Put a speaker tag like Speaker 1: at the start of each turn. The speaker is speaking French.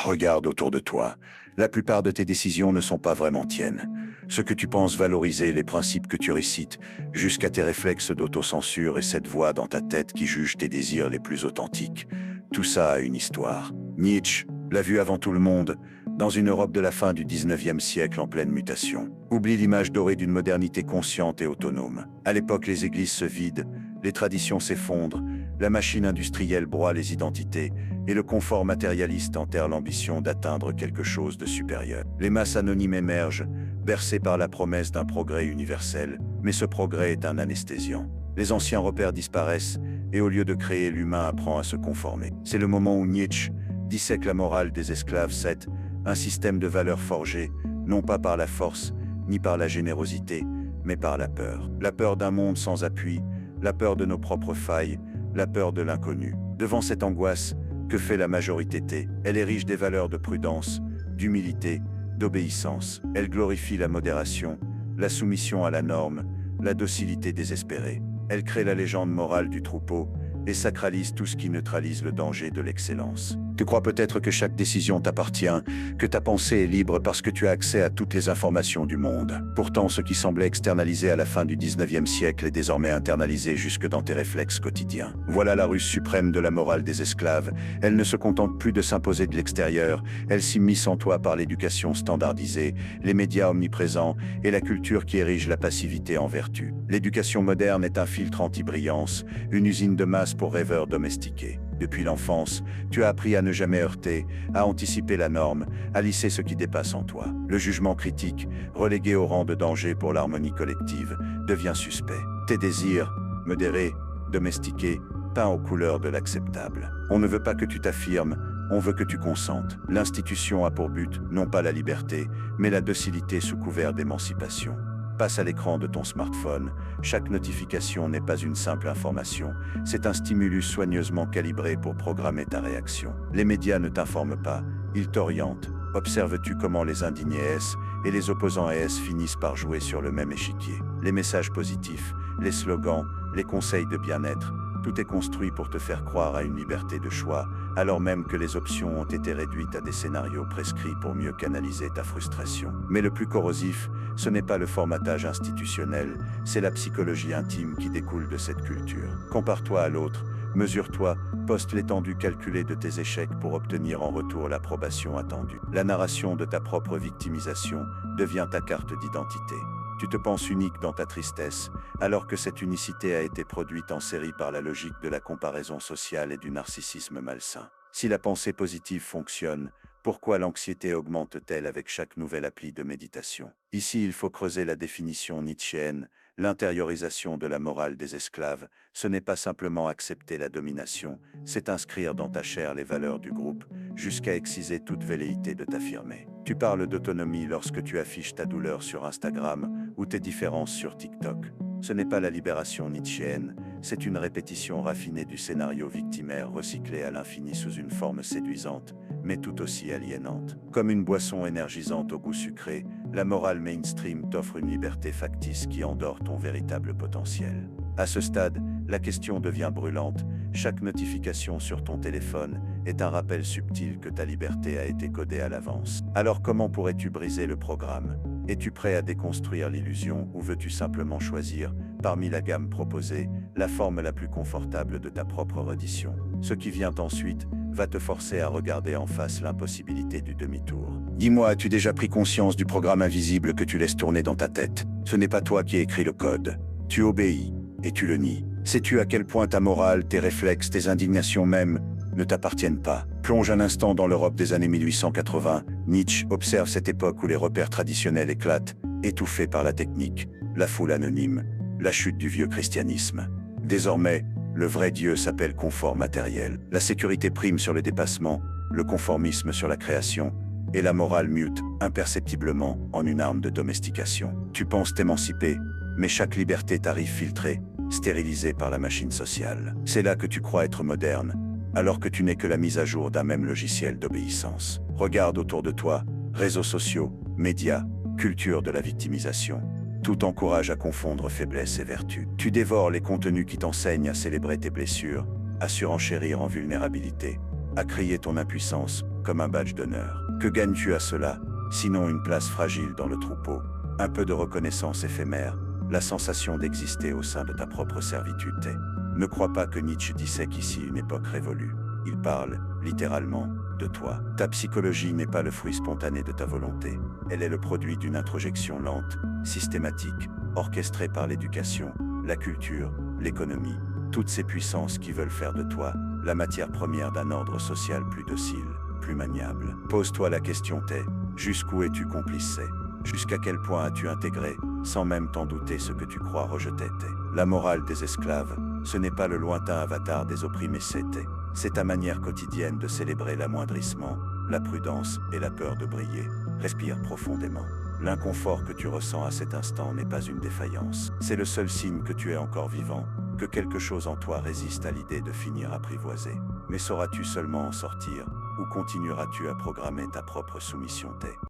Speaker 1: Regarde autour de toi. La plupart de tes décisions ne sont pas vraiment tiennes. Ce que tu penses valoriser, les principes que tu récites, jusqu'à tes réflexes d'autocensure et cette voix dans ta tête qui juge tes désirs les plus authentiques. Tout ça a une histoire. Nietzsche l'a vu avant tout le monde, dans une Europe de la fin du 19e siècle en pleine mutation. Oublie l'image dorée d'une modernité consciente et autonome. À l'époque, les églises se vident, les traditions s'effondrent, la machine industrielle broie les identités, et le confort matérialiste enterre l'ambition d'atteindre quelque chose de supérieur. Les masses anonymes émergent, bercées par la promesse d'un progrès universel, mais ce progrès est un anesthésiant. Les anciens repères disparaissent, et au lieu de créer, l'humain apprend à se conformer. C'est le moment où Nietzsche dissèque la morale des esclaves, un système de valeurs forgées, non pas par la force, ni par la générosité, mais par la peur. La peur d'un monde sans appui, la peur de nos propres failles, la peur de l'inconnu. Devant cette angoisse, que fait la majorité? Elle érige des valeurs de prudence, d'humilité, d'obéissance. Elle glorifie la modération, la soumission à la norme, la docilité désespérée. Elle crée la légende morale du troupeau et sacralise tout ce qui neutralise le danger de l'excellence. Tu crois peut-être que chaque décision t'appartient, que ta pensée est libre parce que tu as accès à toutes les informations du monde. Pourtant, ce qui semblait externalisé à la fin du 19e siècle est désormais internalisé jusque dans tes réflexes quotidiens. Voilà la ruse suprême de la morale des esclaves. Elle ne se contente plus de s'imposer de l'extérieur, elle s'immisce en toi par l'éducation standardisée, les médias omniprésents et la culture qui érige la passivité en vertu. L'éducation moderne est un filtre anti-brillance, une usine de masse pour rêveurs domestiqués. Depuis l'enfance, tu as appris à ne jamais heurter, à anticiper la norme, à lisser ce qui dépasse en toi. Le jugement critique, relégué au rang de danger pour l'harmonie collective, devient suspect. Tes désirs, modérés, domestiqués, peints aux couleurs de l'acceptable. On ne veut pas que tu t'affirmes, on veut que tu consentes. L'institution a pour but, non pas la liberté, mais la docilité sous couvert d'émancipation. Passe à l'écran de ton smartphone, chaque notification n'est pas une simple information, c'est un stimulus soigneusement calibré pour programmer ta réaction. Les médias ne t'informent pas, ils t'orientent. Observes-tu comment les indignés S et les opposants S finissent par jouer sur le même échiquier? Les messages positifs, les slogans, les conseils de bien-être, tout est construit pour te faire croire à une liberté de choix, alors même que les options ont été réduites à des scénarios prescrits pour mieux canaliser ta frustration. Mais le plus corrosif, ce n'est pas le formatage institutionnel, c'est la psychologie intime qui découle de cette culture. Compare-toi à l'autre, mesure-toi, poste l'étendue calculée de tes échecs pour obtenir en retour l'approbation attendue. La narration de ta propre victimisation devient ta carte d'identité. Tu te penses unique dans ta tristesse, alors que cette unicité a été produite en série par la logique de la comparaison sociale et du narcissisme malsain. Si la pensée positive fonctionne, pourquoi l'anxiété augmente-t-elle avec chaque nouvelle appli de méditation? Ici, il faut creuser la définition nietzschéenne. L'intériorisation de la morale des esclaves, ce n'est pas simplement accepter la domination, c'est inscrire dans ta chair les valeurs du groupe, jusqu'à exciser toute velléité de t'affirmer. Tu parles d'autonomie lorsque tu affiches ta douleur sur Instagram ou tes différences sur TikTok. Ce n'est pas la libération nietzschéenne, c'est une répétition raffinée du scénario victimaire recyclé à l'infini sous une forme séduisante, mais tout aussi aliénante. Comme une boisson énergisante au goût sucré, la morale mainstream t'offre une liberté factice qui endort ton véritable potentiel. À ce stade, la question devient brûlante. Chaque notification sur ton téléphone est un rappel subtil que ta liberté a été codée à l'avance. Alors comment pourrais-tu briser le programme? Es-tu prêt à déconstruire l'illusion ou veux-tu simplement choisir, parmi la gamme proposée, la forme la plus confortable de ta propre reddition? Ce qui vient ensuite va te forcer à regarder en face l'impossibilité du demi-tour. Dis-moi, as-tu déjà pris conscience du programme invisible que tu laisses tourner dans ta tête? Ce n'est pas toi qui écris le code. Tu obéis et tu le nies. Sais-tu à quel point ta morale, tes réflexes, tes indignations même ne t'appartiennent pas? Plonge un instant dans l'Europe des années 1880. Nietzsche observe cette époque où les repères traditionnels éclatent, étouffés par la technique, la foule anonyme, la chute du vieux christianisme. Désormais, le vrai Dieu s'appelle confort matériel. La sécurité prime sur le dépassement, le conformisme sur la création, et la morale mute, imperceptiblement, en une arme de domestication. Tu penses t'émanciper, mais chaque liberté t'arrive filtrée, stérilisée par la machine sociale. C'est là que tu crois être moderne, alors que tu n'es que la mise à jour d'un même logiciel d'obéissance. Regarde autour de toi, réseaux sociaux, médias, culture de la victimisation. Tout encourage à confondre faiblesse et vertu. Tu dévores les contenus qui t'enseignent à célébrer tes blessures, à surenchérir en vulnérabilité, à crier ton impuissance comme un badge d'honneur. Que gagnes-tu à cela, sinon une place fragile dans le troupeau, un peu de reconnaissance éphémère, la sensation d'exister au sein de ta propre servitude. Ne crois pas que Nietzsche disait qu'ici une époque révolue. Il parle, littéralement, de toi. Ta psychologie n'est pas le fruit spontané de ta volonté. Elle est le produit d'une introjection lente, systématique, orchestrée par l'éducation, la culture, l'économie, toutes ces puissances qui veulent faire de toi la matière première d'un ordre social plus docile, plus maniable. Pose-toi la question jusqu'où es-tu complice? Jusqu'à quel point as-tu intégré, sans même t'en douter, ce que tu crois rejeter? La morale des esclaves, ce n'est pas le lointain avatar des opprimés, c'est ta manière quotidienne de célébrer l'amoindrissement, la prudence et la peur de briller. Respire profondément. L'inconfort que tu ressens à cet instant n'est pas une défaillance. C'est le seul signe que tu es encore vivant, que quelque chose en toi résiste à l'idée de finir apprivoisé. Mais sauras-tu seulement en sortir, ou continueras-tu à programmer ta propre soumission?